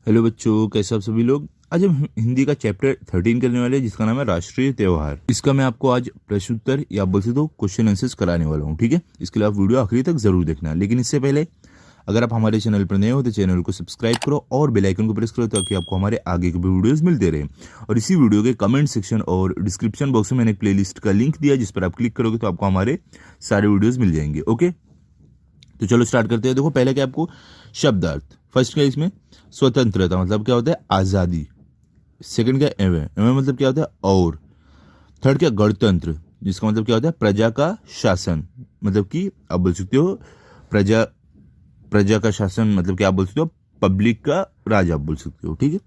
Hello बच्चों, कैसे आप सभी लोग। आज हम हिंदी का चैप्टर 13 करने वाले हैं जिसका नाम है राष्ट्रीय त्योहार। इसका मैं आपको आज प्रश्न उत्तर या बोल सकते हो क्वेश्चन आंसर्स कराने वाला हूँ। ठीक है, इसके लिए आप वीडियो आखिरी तक जरूर देखना। लेकिन इससे पहले अगर आप हमारे चैनल पर नए हो तो चैनल को सब्सक्राइब करो और बेल आइकन को प्रेस करो ताकि आपको हमारे आगे के भी वीडियोस मिलते रहे। और इसी वीडियो के कमेंट सेक्शन और डिस्क्रिप्शन बॉक्स में मैंने एक प्लेलिस्ट का लिंक दिया जिस पर आप क्लिक करोगे तो आपको हमारे सारे वीडियोज मिल जाएंगे। ओके, तो चलो स्टार्ट करते हैं। देखो पहले क्या आपको शब्दार्थ। फर्स्ट क्या इसमें स्वतंत्रता मतलब क्या होता है आजादी। सेकंड क्या एवं एवं मतलब क्या होता है और। थर्ड क्या गणतंत्र जिसका मतलब क्या होता है प्रजा का शासन। मतलब कि आप बोल सकते हो प्रजा प्रजा का शासन मतलब क्या आप बोल सकते हो पब्लिक का राज आप बोल सकते हो। ठीक है,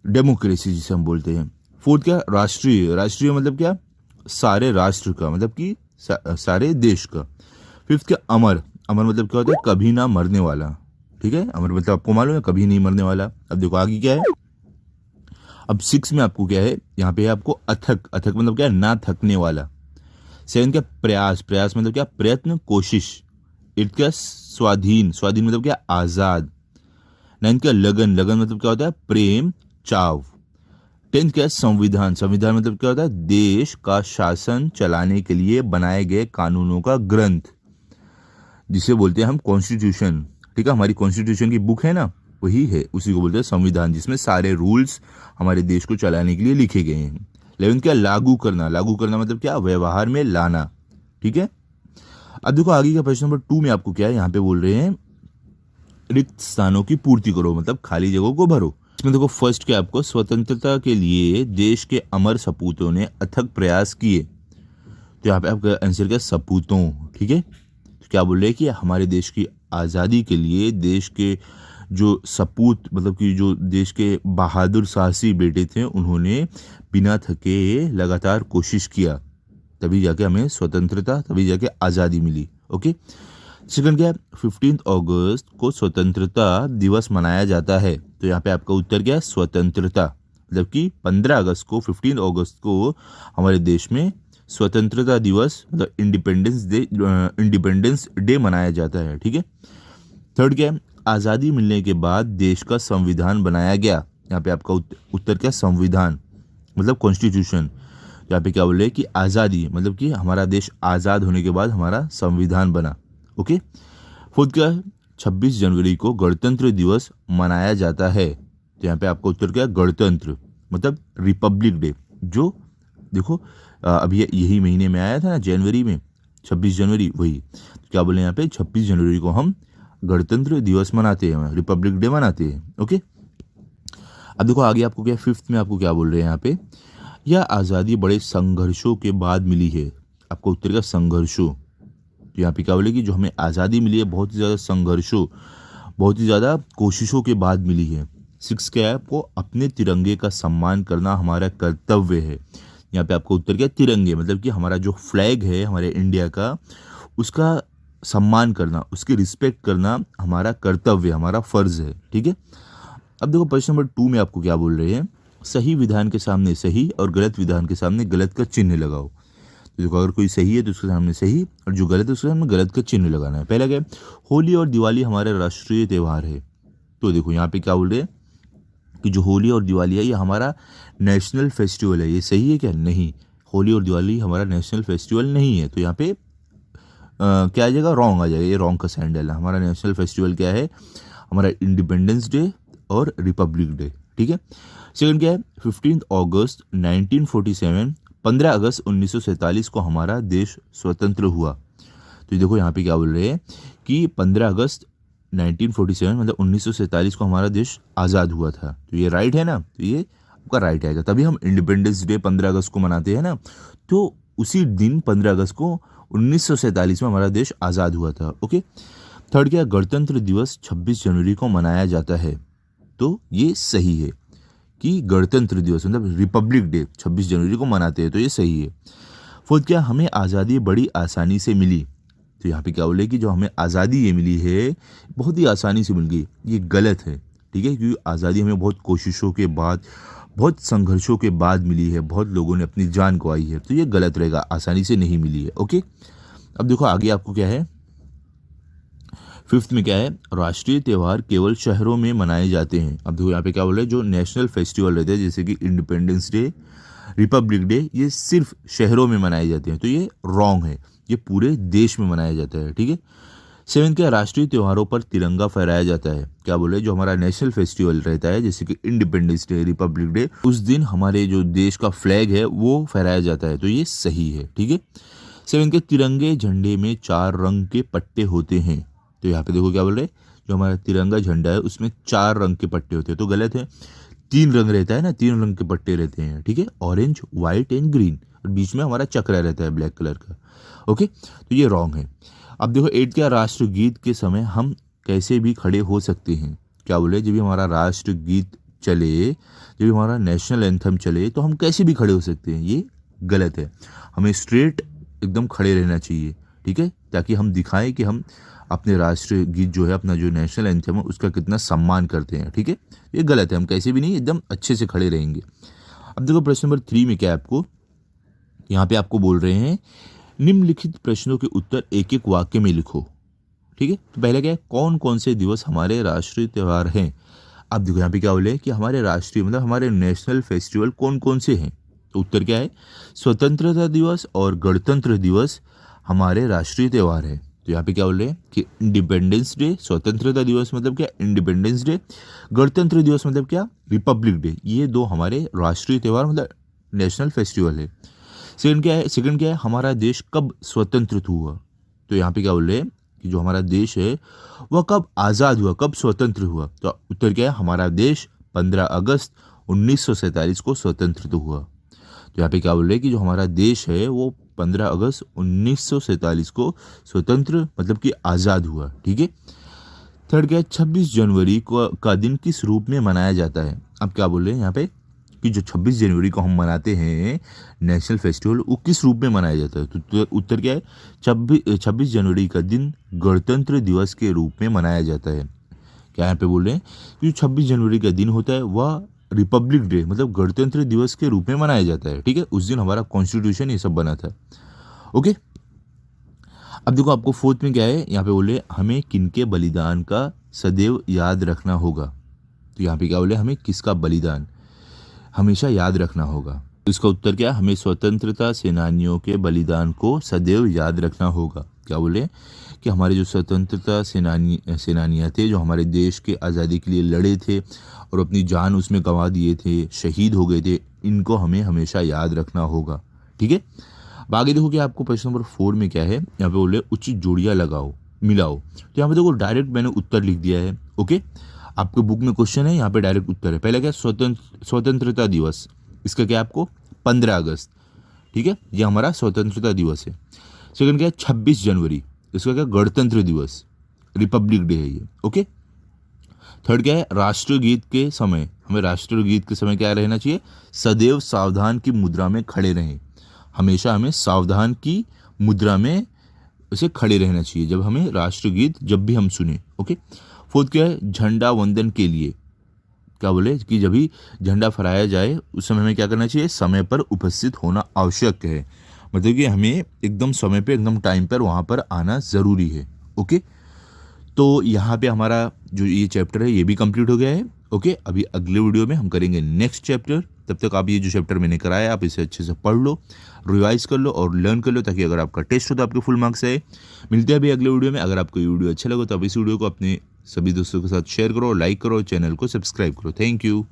डेमोक्रेसी जिसे हम बोलते हैं। फोर्थ क्या राष्ट्रीय। राष्ट्रीय मतलब क्या सारे राष्ट्र का मतलब कि सारे देश का। फिफ्थ क्या अमर। अमर मतलब क्या होता है कभी ना मरने वाला। ठीक है, अमर मतलब आपको मालूम है कभी नहीं मरने वाला। अब देखो आगे क्या है। अब सिक्स में आपको क्या है यहाँ पे है आपको अथक। अथक मतलब क्या है ना थकने वाला। सेवन क्या प्रयास। प्रयास मतलब क्या प्रयत्न कोशिश। एट्थ क्या स्वाधीन। स्वाधीन मतलब क्या आजाद। नाइन्थ क्या लगन। लगन मतलब क्या होता है प्रेम चाव। टेंथ क्या संविधान। संविधान मतलब क्या होता है देश का शासन चलाने के लिए बनाए गए कानूनों का ग्रंथ जिसे बोलते हैं हम कॉन्स्टिट्यूशन। ठीक है, हमारी कॉन्स्टिट्यूशन की बुक है ना वही है, उसी को बोलते हैं संविधान जिसमें सारे रूल्स हमारे देश को चलाने के लिए लिखे गए हैं। 11th क्या लागू करना। लागू करना मतलब क्या व्यवहार में लाना। ठीक है, अब देखो आगे का प्रश्न नंबर 2 में आपको क्या है यहाँ पे बोल रहे हैं रिक्त स्थानों की पूर्ति करो मतलब खाली जगहों को भरो। इसमें देखो फर्स्ट क्या आपको स्वतंत्रता के लिए देश के अमर सपूतों ने अथक प्रयास किए। तो यहाँ पे आपका आंसर क्या सपूतों। ठीक है, तो क्या बोल रहे हैं कि हमारे देश की आज़ादी के लिए देश के जो सपूत मतलब कि जो देश के बहादुर साहसी बेटे थे उन्होंने बिना थके लगातार कोशिश किया, तभी जाके हमें स्वतंत्रता तभी जाके आज़ादी मिली। ओके, सेकंड क्या है 15 अगस्त को स्वतंत्रता दिवस मनाया जाता है। तो यहाँ पे आपका उत्तर क्या है स्वतंत्रता मतलब कि 15 अगस्त को 15 अगस्त को हमारे देश में स्वतंत्रता दिवस मतलब इंडिपेंडेंस डे मनाया जाता है। ठीक है, थर्ड क्या है आज़ादी मिलने के बाद देश का संविधान बनाया गया। यहाँ पे आपका उत्तर क्या संविधान मतलब कॉन्स्टिट्यूशन। यहाँ पे क्या बोल रहे हैं कि आज़ादी मतलब कि हमारा देश आज़ाद होने के बाद हमारा संविधान बना। ओके, फोर्थ क्या 26 जनवरी को गणतंत्र दिवस मनाया जाता है। तो यहाँ पे आपका उत्तर क्या गणतंत्र मतलब रिपब्लिक डे। जो देखो अभी यही महीने में आया था ना जनवरी में 26 जनवरी वही। तो क्या बोले यहाँ पे 26 जनवरी को हम गणतंत्र दिवस मनाते हैं रिपब्लिक डे मनाते हैं। ओके, अब देखो आगे आपको क्या फिफ्थ में आपको क्या बोल रहे हैं यहाँ पे यह आज़ादी बड़े संघर्षों के बाद मिली है। आपको उत्तर का संघर्षों। तो यहाँ पे क्या बोले कि जो हमें आज़ादी मिली है बहुत ही ज़्यादा संघर्षों बहुत ही ज़्यादा कोशिशों के बाद मिली है। सिक्स क्या है आपको अपने तिरंगे का सम्मान करना हमारा कर्तव्य है। यहाँ पे आपको उत्तर क्या तिरंगे मतलब कि हमारा जो फ्लैग है हमारे इंडिया का उसका सम्मान करना उसकी रिस्पेक्ट करना हमारा कर्तव्य हमारा फर्ज है। ठीक है, अब देखो प्रश्न नंबर 2 में आपको क्या बोल रहे हैं सही विधान के सामने सही और गलत विधान के सामने गलत का चिन्ह लगाओ। तो देखो अगर कोई सही है तो उसके सामने सही और जो गलत है उसके सामने गलत का चिन्ह लगाना है। पहला क्या होली और दिवाली हमारे राष्ट्रीय त्यौहार है। तो देखो यहाँ पे क्या बोल रहे हैं कि जो होली और दिवाली है ये हमारा नेशनल फेस्टिवल है। ये सही है क्या नहीं, होली और दिवाली हमारा नेशनल फेस्टिवल नहीं है। तो यहाँ पे क्या आ जाएगा रॉन्ग आ जाएगा, ये रॉन्ग का साइन डालना। हमारा नेशनल फेस्टिवल क्या है हमारा इंडिपेंडेंस डे और रिपब्लिक डे। ठीक है, सेकंड क्या है 15 अगस्त 1947 15 अगस्त 1947 को हमारा देश स्वतंत्र हुआ। तो देखो यहाँ पे क्या बोल रहे हैं कि 15 अगस्त 1947 मतलब 1947 को हमारा देश आज़ाद हुआ था। तो ये राइट है ना, तो ये आपका राइट आएगा। तभी हम इंडिपेंडेंस डे 15 अगस्त को मनाते हैं ना, तो उसी दिन 15 अगस्त को 1947 में हमारा देश आज़ाद हुआ था। ओके, थर्ड क्या गणतंत्र दिवस 26 जनवरी को मनाया जाता है। तो ये सही है कि गणतंत्र दिवस मतलब रिपब्लिक डे 26 जनवरी को मनाते हैं, तो ये सही है। फोर्थ क्या हमें आज़ादी बड़ी आसानी से मिली। तो यहाँ पे क्या बोले कि जो हमें आज़ादी ये मिली है बहुत ही आसानी से मिल गई, ये गलत है। ठीक है, क्योंकि आज़ादी हमें बहुत कोशिशों के बाद बहुत संघर्षों के बाद मिली है, बहुत लोगों ने अपनी जान गंवाई है, तो ये गलत रहेगा, आसानी से नहीं मिली है। ओके, अब देखो आगे आपको क्या है फिफ्थ में क्या है, राष्ट्रीय त्यौहार केवल शहरों में मनाए जाते हैं। अब देखो यहाँ पे क्या बोल रहे हैं, जो नेशनल फेस्टिवल रहते हैं जैसे कि इंडिपेंडेंस डे, रिपब्लिक डे, ये सिर्फ शहरों में मनाए जाते हैं, तो ये रॉन्ग है, ये पूरे देश में मनाया जाता है। ठीक है। सेवन क्या, राष्ट्रीय त्योहारों पर तिरंगा फहराया जाता है। क्या बोले, जो हमारा नेशनल फेस्टिवल रहता है जैसे कि इंडिपेंडेंस डे, रिपब्लिक डे, उस दिन हमारे जो देश का फ्लैग है वो फहराया जाता है, तो ये सही है। ठीक है। सेवन के, तिरंगे झंडे में 4 रंग के पट्टे होते हैं। तो यहाँ पे देखो क्या बोल रहे हैं, जो हमारा तिरंगा झंडा है उसमें 4 रंग के पट्टे होते हैं, तो गलत है। 3 रंग रहता है ना, 3 रंग के पट्टे रहते हैं। ठीक है, ऑरेंज, व्हाइट एंड ग्रीन, और बीच में हमारा चक्रा रहता है ब्लैक कलर का। ओके, तो ये रॉन्ग है। अब देखो 8 क्या, राष्ट्रगीत के समय हम कैसे भी खड़े हो सकते हैं। क्या बोले, जब भी हमारा राष्ट्रगीत चले, जब भी हमारा नेशनल एंथम चले, तो हम कैसे भी खड़े हो सकते हैं, ये गलत है। हमें स्ट्रेट एकदम खड़े रहना चाहिए। ठीक है, ताकि हम दिखाएं कि हम अपने राष्ट्रीय गीत जो है, अपना जो नेशनल एंथम है, उसका कितना सम्मान करते हैं। ठीक है, ये गलत है, हम कैसे भी नहीं, एकदम अच्छे से खड़े रहेंगे। अब देखो प्रश्न नंबर 3 में क्या है, आपको यहाँ पे आपको बोल रहे हैं निम्नलिखित प्रश्नों के उत्तर एक एक वाक्य में लिखो। ठीक है, तो पहले क्या है, कौन कौन से दिवस हमारे राष्ट्रीय त्यौहार हैं। अब देखो यहाँ पे क्या बोले कि हमारे राष्ट्रीय मतलब हमारे नेशनल फेस्टिवल कौन कौन से हैं, तो उत्तर क्या है, स्वतंत्रता दिवस और गणतंत्र दिवस हमारे राष्ट्रीय त्यौहार है। तो यहाँ पे क्या बोल रहे हैं कि इंडिपेंडेंस डे, स्वतंत्रता दिवस मतलब क्या, इंडिपेंडेंस डे, गणतंत्र दिवस मतलब क्या, रिपब्लिक डे, ये 2 हमारे राष्ट्रीय त्यौहार मतलब नेशनल फेस्टिवल है। सेकंड क्या है, हमारा देश कब स्वतंत्र हुआ। तो यहाँ पे क्या बोल रहे हैं कि जो हमारा देश है वह कब आज़ाद हुआ, कब स्वतंत्र हुआ। तो उत्तर क्या है, हमारा देश 15 अगस्त 1947 को स्वतंत्र हुआ। तो यहाँ पे क्या बोल रहे हैं कि जो हमारा देश है वो 15 अगस्त 1947 को स्वतंत्र मतलब कि आज़ाद हुआ। ठीक है। थर्ड क्या है, 26 जनवरी को का दिन किस रूप में मनाया जाता है। अब क्या बोल रहे हैं यहाँ पे कि जो 26 जनवरी को हम मनाते हैं नेशनल फेस्टिवल, वो किस रूप में मनाया जाता है। तो उत्तर क्या है, 26 जनवरी का दिन गणतंत्र दिवस के रूप में मनाया जाता है। क्या यहाँ पे बोल रहे हैं कि जो 26 जनवरी का दिन होता है वह रिपब्लिक डे मतलब गणतंत्र दिवस के रूप में मनाया जाता है। ठीक है, उस दिन हमारा कॉन्स्टिट्यूशन ये सब बना था। ओके, अब देखो आपको फोर्थ में क्या है, यहाँ पे बोले हमें किनके बलिदान का सदैव याद रखना होगा। तो यहाँ पे क्या बोले, हमें किसका बलिदान हमेशा याद रखना होगा। इसका उत्तर क्या है, हमें स्वतंत्रता सेनानियों के बलिदान को सदैव याद रखना होगा। क्या बोले कि हमारे जो स्वतंत्रता सेनानियाँ थे, जो हमारे देश के आज़ादी के लिए लड़े थे और अपनी जान उसमें गंवा दिए थे, शहीद हो गए थे, इनको हमें हमेशा याद रखना होगा। ठीक है, अब आगे देखो कि आपको प्रश्न नंबर 4 में क्या है, यहाँ पे बोले उचित जोड़ियाँ लगाओ मिलाओ। तो यहाँ पे देखो डायरेक्ट मैंने उत्तर लिख दिया है। ओके, आपके बुक में क्वेश्चन है, यहाँ पे डायरेक्ट उत्तर है। पहला क्या, स्वतंत्रता दिवस, इसका क्या आपको 15 अगस्त। ठीक है, ये हमारा स्वतंत्रता दिवस है। सेकंड क्या है, 26 जनवरी, इसका क्या गणतंत्र दिवस, रिपब्लिक डे है ये। ओके, थर्ड क्या है, राष्ट्रगीत के समय, हमें राष्ट्रगीत के समय क्या रहना चाहिए, सदैव सावधान की मुद्रा में खड़े रहें। हमेशा हमें सावधान की मुद्रा में उसे खड़े रहना चाहिए जब हमें राष्ट्रगीत जब भी हम सुने। ओके, फोर्थ क्या है, झंडा वंदन के लिए, क्या बोले कि जब भी झंडा फहराया जाए उस समय हमें क्या करना चाहिए, समय पर उपस्थित होना आवश्यक है। मतलब कि हमें एकदम समय पे एकदम टाइम पर वहाँ पर आना ज़रूरी है। ओके, तो यहाँ पे हमारा जो ये चैप्टर है ये भी कंप्लीट हो गया है। ओके, अभी अगले वीडियो में हम करेंगे नेक्स्ट चैप्टर। तब तक आप ये जो चैप्टर मैंने कराया आप इसे अच्छे से पढ़ लो, रिवाइज कर लो और लर्न कर लो, ताकि अगर आपका टेस्ट हो तो आपके फुल मार्क्स आए। मिलते हैं अभी अगले वीडियो में। अगर आपको ये वीडियो अच्छा लगा तो आप इस वीडियो को अपने सभी दोस्तों के साथ शेयर करो, लाइक करो, चैनल को सब्सक्राइब करो। Thank you.